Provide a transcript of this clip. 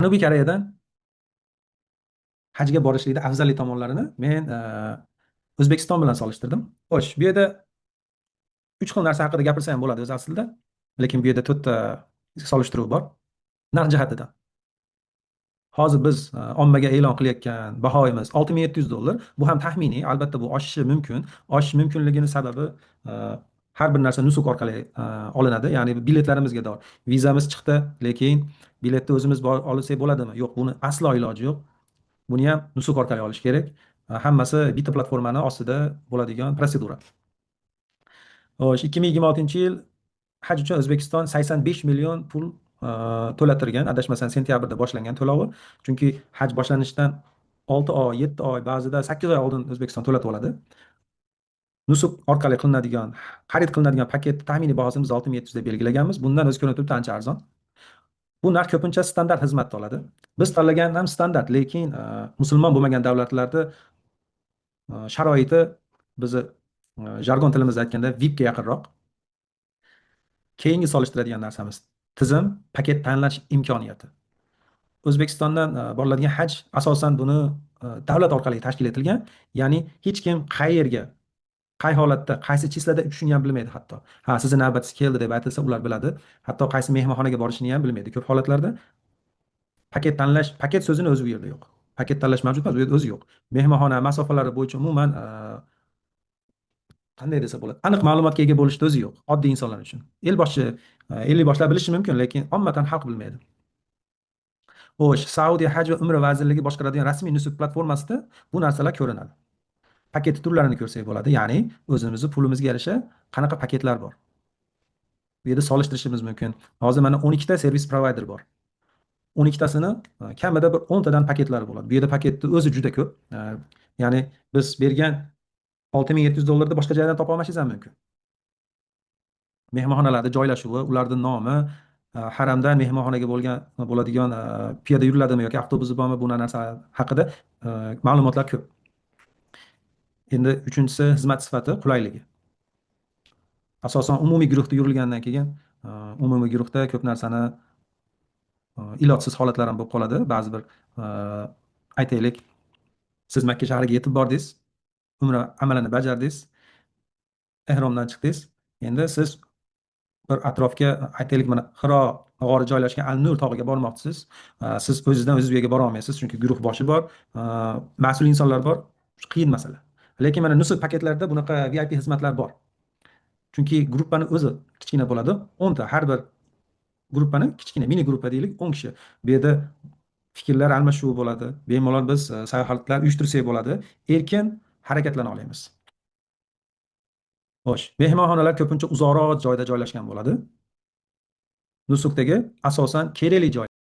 Janubiy Koreyadan hajga borishlikda afzallik tomonlarini men O'zbekiston bilan solishtirdim. Xo'sh, bu yerda 3 xil narsa haqida gapirsa ham bo'ladi o'zi aslida, lekin bu yerda to'rtta solishtiruv bor. Narx jihatidan. Hozir biz ommaga e'lon qilayotgan bahoyimiz $6,700. Bu ham taxminiy, albatta bu oshishi mumkin. Oshish mumkinligini sababi e, har bir narsa nusuk orqali olinadi. Ya'ni biletlarimizga doir. Vizamiz chiqdi, lekin biletni o'zimiz olsak bo'ladimi? Yo'q, buni aslo iloji yo'q. Buni ham nusuk orqali olish kerak. Hammasi bitta platformani ostida bo'ladigan protsedura. Xo'sh, 2026-yil haj uchun O'zbekiston 85 million pul to'latirgan, adashmasam sentyabrda boshlangan to'lovi. Chunki haj boshlanishidan 6 oy, 7 oy, ba'zida 8 oy oldin O'zbekiston to'latib oladi. Nusuk orqali qilinadigan, xarid qilinadigan paket taxminiy bahosini biz 6700 deb belgilaganmiz. Bundan o'zi ko'rinib turibdi ancha arzon. Bu narx ko'pincha standart xizmatda oladi. Biz tanlagan ham standart, lekin musulmon bo'lmagan davlatlarda sharoiti bizni jargon tilimizda aytganda VIPga yaqinroq. Keyingi solishtiradigan narsamiz tizim, paket tanlash imkoniyati. O'zbekistondan boriladigan haj asosan buni davlat orqali tashkil etilgan, ya'ni hech kim qayerga, qay holatda, qaysi chislada uchishini ham bilmaydi hatto. Ha, sizni navbatingiz keldi deb aytilsa, ular biladi. Hatto qaysi mehmonxonaga borishini ham bilmaydi. Ko'p holatlarda paket tanlash, paket so'zini o'zi bu yerda yo'q. Paket tanlash mavjud emas, u yerda o'zi yo'q. Mehmonxona masofalari bo'yicha umuman qanday desa bo'ladi, aniq ma'lumotga ega bo'lishni o'zi yo'q oddiy insonlar uchun. Elli boshlar bilishi mumkin, lekin ommatan xalq bilmaydi. Xo'sh, Saudiya haj va umra vazirligi boshqaradigan rasmiy nusuk platformasida bu narsalar ko'rinadi. Paket turlarini ko'rsak bo'ladi, ya'ni o'zimizni pulimizga yarasha qanaqa paketlar bor. Bu yerda solishtirishimiz mumkin. Hozir mana 12 ta servis provayder bor. 12 tasini kamida bir 10 tadan paketlari bo'ladi. Bu yerda paketni o'zi juda ko'p. Ya'ni biz bergan $6,700 boshqa joydan topa olmashingiz ham mumkin. Mehmonxonalarda joylashuvi, ularning nomi, haramdan mehmonxonaga bo'ladigan piyoda yuriladimi yoki avtobus bormi, bu narsa haqida ma'lumotlar ko'p. Endi uchinchisi xizmat sifati, qulayligi. Asosan umumiy guruhda yurilgandan keyin umumiy guruhda ko'p narsani ilojsiz holatlar ham bo'lib qoladi. Ba'zi bir aytaylik, siz Makka shahriga yetib bordingiz, umra amalini bajardingiz, ehromdan chiqdingiz. Endi siz bir atrofga, aytaylik, mana Hiro g'ori joylashgan Al-Nur tog'iga bormoqchisiz. Siz o'zingizdan o'zingiz bu yerga bora olmaysiz, chunki guruh boshi bor, mas'ul insonlar bor. Qiyin masala. Lekin mana Nusuk paketlarida bunaqa VIP xizmatlar bor. Chunki gruppani o'zi kichkina bo'ladi. 10 ta, har bir gruppani kichkina mini gruppa deylik, 10 kishi. Bu yerda fikrlar almashuvi bo'ladi. Bemalol biz sayohatlar uyushtirsak bo'ladi. Erkin harakatlana olamiz. Xo'sh, mehmonxonalar ko'pincha uzoqroq joyda joylashgan bo'ladi. Nusukdagi asosan kerakli joy